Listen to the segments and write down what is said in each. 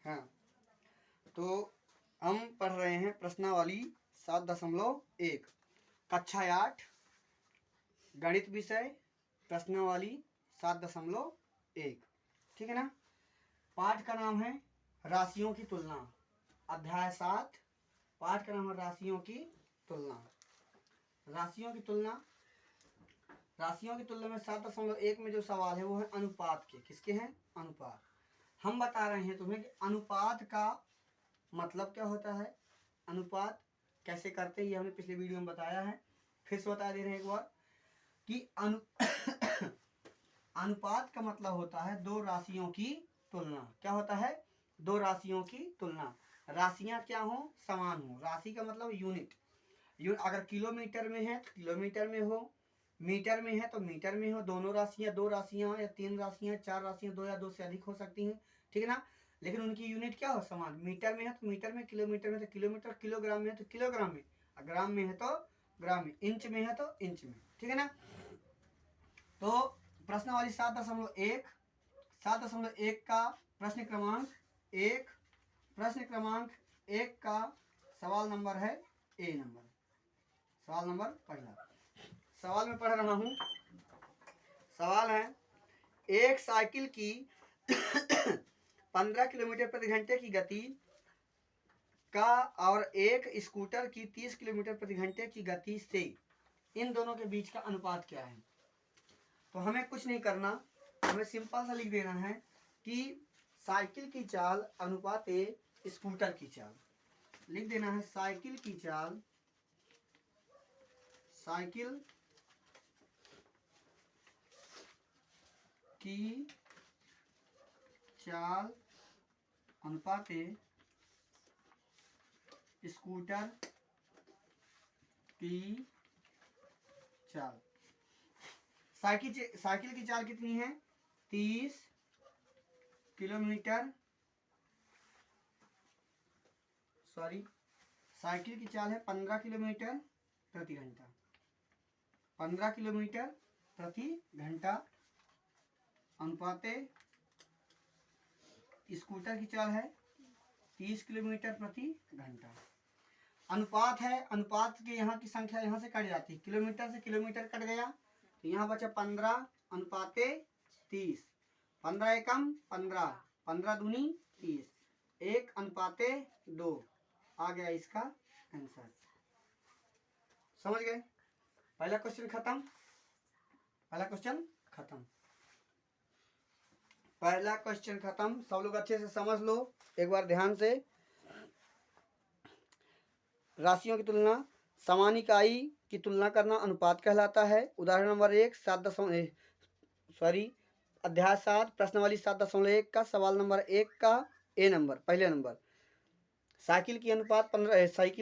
हाँ, तो हम पढ़ रहे हैं प्रश्नावली 7.1 कक्षा 8 गणित विषय प्रश्नावली 7.1, ठीक है ना। पाठ का नाम है राशियों की तुलना। अध्याय 7, पाठ का नाम है राशियों की तुलना। राशियों की तुलना में 7.1 में जो सवाल है वो है अनुपात के। किसके हैं? अनुपात। हम बता रहे हैं तुम्हें कि अनुपात का मतलब क्या होता है, अनुपात कैसे करते हैं, ये हमने पिछले वीडियो में बताया है। फिर से बता दे रहे हैं एक बार कि अनुपात का मतलब होता है दो राशियों की तुलना। क्या होता है? दो राशियों की तुलना। राशियां क्या हो? समान हो। राशि का मतलब यूनिट। अगर किलोमीटर में है तो किलोमीटर में हो, मीटर में है तो मीटर में हो। दोनों राशियां, दो राशियां या तीन राशियां, चार राशियां, दो या दो से अधिक हो सकती हैं, ठीक है ना। लेकिन उनकी यूनिट क्या हो? समान। मीटर में है तो मीटर में, किलोमीटर में तो किलोमीटर, किलोग्राम में है तो किलोग्राम में, ग्राम में है तो ग्राम में, इंच में है तो इंच में, ठीक है ना। तो प्रश्नावली 7.1 का प्रश्न क्रमांक 1, प्रश्न क्रमांक 1 का सवाल नंबर है ए नंबर। सवाल नंबर पहला, सवाल में पढ़ रहा हूं। सवाल है, एक साइकिल की 15 किलोमीटर प्रति घंटे की गति का और एक स्कूटर की 30 किलोमीटर प्रति घंटे की गति से इन दोनों के बीच का अनुपात क्या है। तो हमें कुछ नहीं करना, हमें सिंपल सा लिख देना है कि साइकिल की चाल अनुपात स्कूटर की चाल। लिख देना है साइकिल की चाल, साइकिल की चाल अनुपात स्कूटर की चाल। साइकिल की चाल कितनी है? 30 किलोमीटर, सॉरी, साइकिल की चाल है 15 किलोमीटर प्रति घंटा। 15 किलोमीटर प्रति घंटा अनुपात स्कूटर की चाल है 30 किलोमीटर प्रति घंटा। अनुपात है, अनुपात के यहाँ की संख्या यहाँ से कट जाती है, किलोमीटर से किलोमीटर कट गया तो यहाँ बचा 15 अनुपात 30। 15 एकम 15, 15 दूनी 30, 1 अनुपात 2 आ गया इसका आंसर। समझ गए? पहला क्वेश्चन खत्म। पहला क्वेश्चन खत्म। पहला क्वेश्चन खत्म। सब लोग अच्छे से समझ लो एक बार ध्यान से। राशियों की तुलना, समान इकाई की तुलना करना अनुपात कहलाता है। उदाहरण नंबर 1 अध्याय 7 प्रश्नावली 7.1 का सवाल नंबर 1 का ए नंबर, पहले नंबर। साइकिल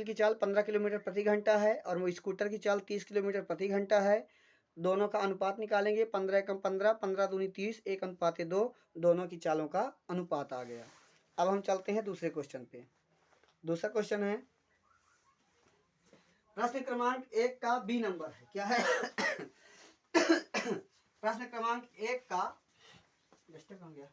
की चाल 15 किलोमीटर प्रति घंटा है और वो स्कूटर की चाल 30 किलोमीटर प्रति घंटा है। दोनों का अनुपात निकालेंगे, 15 एकम 15, 15 दूनी 30, 1 अनुपात 2, दोनों की चालों का अनुपात आ गया। अब हम चलते हैं दूसरे क्वेश्चन पे। दूसरा क्वेश्चन है प्रश्न क्रमांक 1 का बी नंबर है। क्या है? प्रश्न क्रमांक 1 का डिस्टर्ब हो गया,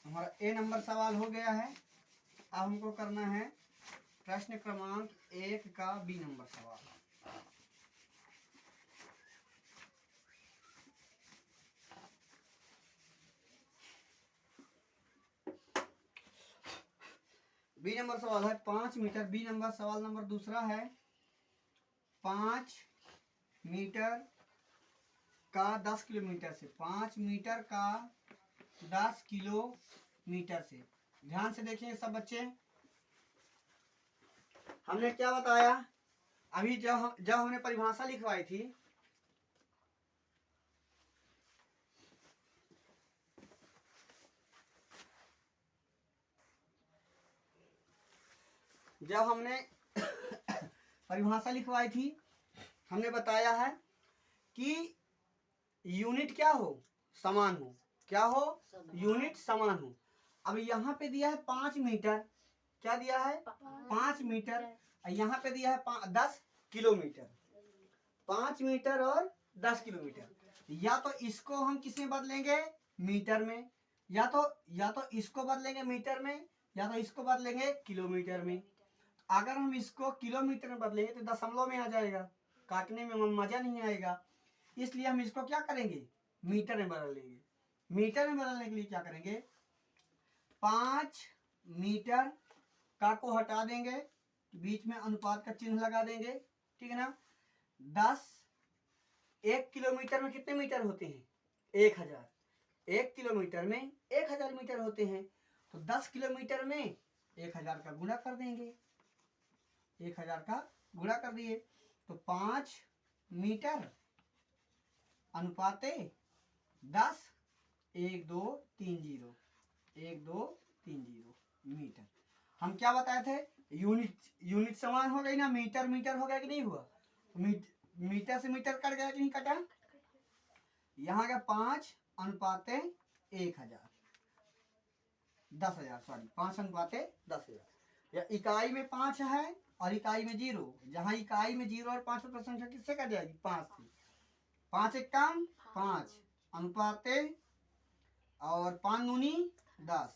हमारा ए नंबर सवाल हो गया है। अब हमको करना है प्रश्न क्रमांक 1 का बी नंबर सवाल। बी नंबर सवाल है 5 मीटर। बी नंबर सवाल नंबर दूसरा है 5 मीटर का 10 किलोमीटर से, 5 मीटर का 10 किलोमीटर से। ध्यान से देखिए सब बच्चे, हमने क्या बताया अभी जब हमने परिभाषा लिखवाई थी, जब हमने परिभाषा लिखवाई थी हमने बताया है कि यूनिट क्या हो? समान हो। क्या हो? यूनिट समान हो। अब यहाँ पे दिया है 5 मीटर, क्या दिया है 5 मीटर, यहाँ पे दिया है 10 किलोमीटर। 5 मीटर और 10 किलोमीटर। या तो इसको हम किस में बदलेंगे मीटर में, या तो इसको बदलेंगे मीटर में, या तो इसको बदलेंगे किलोमीटर में। अगर हम इसको किलोमीटर में बदलेंगे तो दशमलव में आ जाएगा, काटने में मजा नहीं आएगा। इसलिए हम इसको क्या करेंगे मीटर में बदल लेंगे। मीटर में बदलने के लिए क्या करेंगे 5 मीटर का को हटा देंगे, बीच में अनुपात का चिन्ह लगा देंगे, ठीक है ना। 10 1 किलोमीटर में कितने मीटर होते हैं 1000। 1 किलोमीटर में 1000 मीटर होते हैं। तो 10 किलोमीटर में 1000 का गुणा कर देंगे, 1000 का गुणा कर दिए तो 5 मीटर अनुपाते 10 1 2 3 0 1 2 3 0 मीटर। हम क्या बताए थे यूनिट समान हो गई ना, मीटर मीटर हो गया कि नहीं हुआ। मीटर से मीटर कट गया कि नहीं कटा। यहाँ का 5 अनुपाते 1000 10,000 सॉरी 5 अनुपाते 10,000। या इकाई में 5 है और इकाई में 0, जहाँ इकाई में 0 और 5 पर संख्या किससे कट जाएगी 5 से। 5 एक कम 5 अनुपाते और 5 दूनी 10।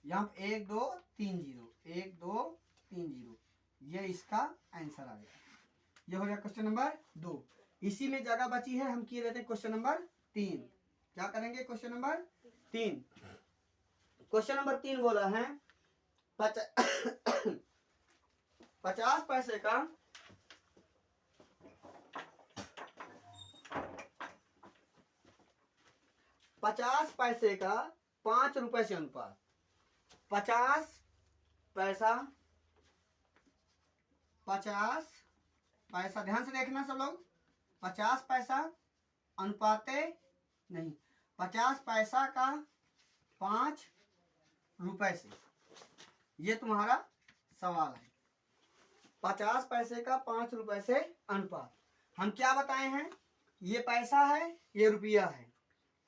यहाँ 1 2 3 0 1 2 3 0, ये इसका आंसर आ गया। ये हो गया क्वेश्चन नंबर 2। इसी में जगह बची है, हम किए रहते हैं क्वेश्चन नंबर 3। क्या करेंगे क्वेश्चन नंबर 3। क्वेश्चन नंबर 3 बोला है 50 पैसे का 50 पैसे का 5 रुपए से अनुपात। 50 पैसा ध्यान से देखना सब लोग। 50 पैसा अनुपाते नहीं, 50 पैसा का 5 रुपए से, ये तुम्हारा सवाल है। 50 पैसे का 5 रुपए से अनुपात। हम क्या बताए हैं, ये पैसा है ये रुपया है,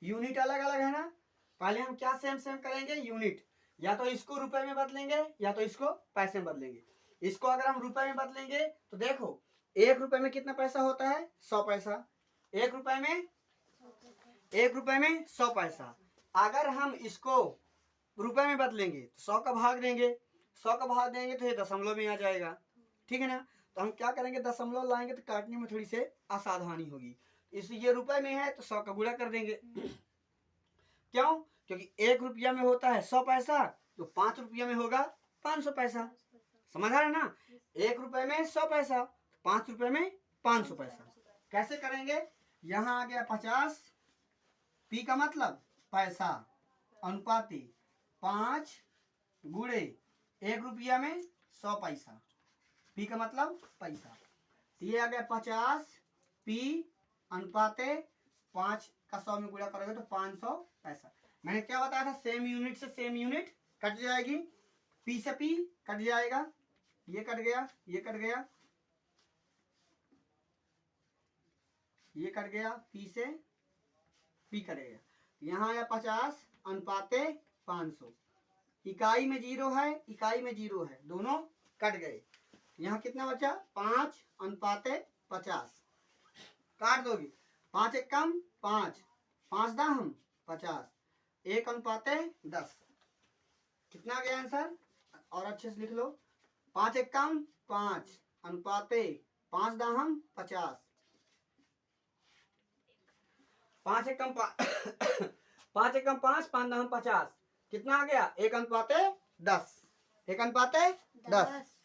यूनिट अलग अलग है ना। पहले हम क्या सेम करेंगे यूनिट, या तो इसको रुपए में बदलेंगे या तो इसको पैसे में बदलेंगे। इसको अगर हम रुपए में बदलेंगे तो देखो 1 रुपए में कितना पैसा होता है 100 पैसा। 1 रुपए में 100 पैसा। अगर हम इसको रुपए में बदलेंगे तो 100 का भाग देंगे, 100 का भाग देंगे तो ये दशमलव में आ जाएगा, ठीक है ना। तो हम क्या करेंगे दशमलव लाएंगे तो काटने में थोड़ी से असावधानी होगी, इसलिए ये रुपए में है तो 100 का गुणा कर देंगे। क्यों, क्योंकि 1 रुपया में होता है 100 पैसा, तो 5 रुपया में होगा 500 पैसा। समझ आ रहा है ना। 1 रुपए में 100 पैसा, 5 रुपए में 500 पैसा। कैसे करेंगे, यहाँ आ गया 50, पी का मतलब पैसा, अनुपाती 5 गुणे 1 रुपया में 100 पैसा, पी का मतलब पैसा। ये आ गया 50 पी अनुपाते 5 का 100 में गुणा करोगे तो 500 पैसा। मैंने क्या बताया था, सेम यूनिट से सेम यूनिट कट जाएगी, पी से पी कट जाएगा, ये कट गया, ये कट गया, ये कट गया, पी से पी कटेगा। यहाँ आया 50 अनुपाते 500, इकाई में 0 है इकाई में 0 है, दोनों कट गए। यहाँ कितना बचा 5 अनुपाते 50, काट दोगे 5 एक कम 5, 5 दाम 50, 1 अनुपाते 10, कितना गया आंसर, और अच्छे से लिख लो। 5 एक कम 5 अनुपाते 5 दाम 50, 5 एक कम 5 एक कम 5 5 दाम 50, कितना आ गया 1 अनुपाते 10, 1 अनुपाते 10।